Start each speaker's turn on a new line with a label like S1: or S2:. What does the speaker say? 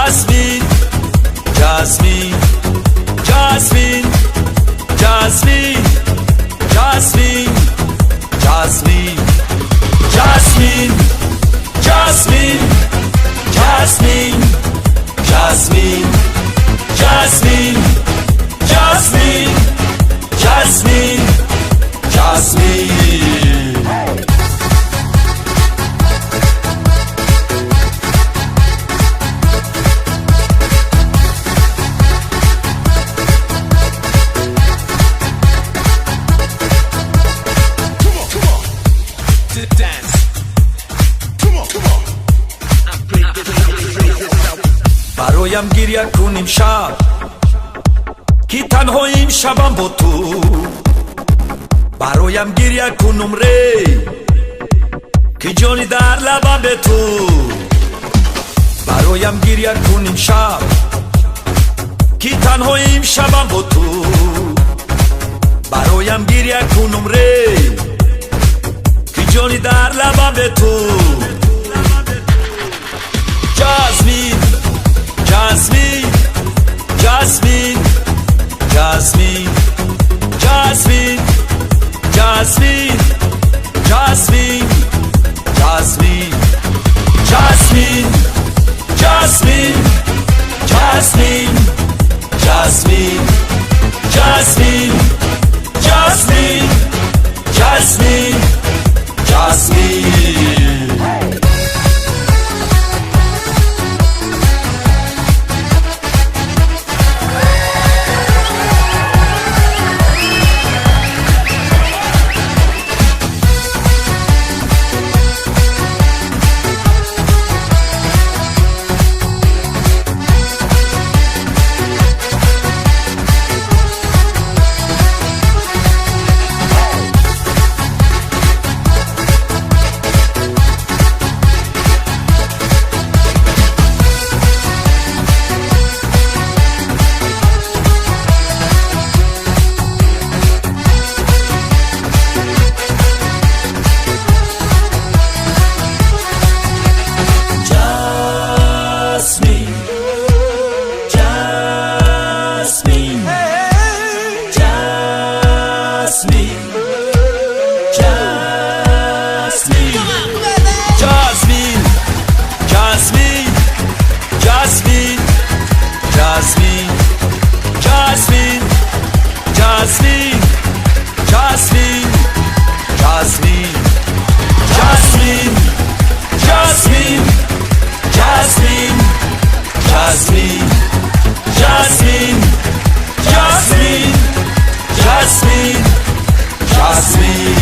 S1: Jasmine, Jasmine, Jasmine, Jasmine, Jasmine, Jasmine, Jasmine, Jasmine, Jasmine, Jasmine, Jasmine, Jasmine, Jasmine, Jasmine. برایم گریه کنیم شب که تنهاییم شبم با تو برایم گریه کنم ری که جانی در لبم به تو برایم گریه کنیم شب که تنهاییم شبم با تو برایم گریه کنم ری که جانی در لبم به تو Jasmine, Jasmine, Jasmine, Jasmine, Jasmine, Jasmine, Jasmine, Jasmine, Jasmine, Jasmine, Jasmine, Jasmine, Jasmine, Jasmine, Jasmine, Jasmine. Jasmine, Jasmine, Jasmine, Jasmine, Jasmine, Jasmine, Jasmine, Jasmine, Jasmine, Jasmine, Jasmine, Jasmine.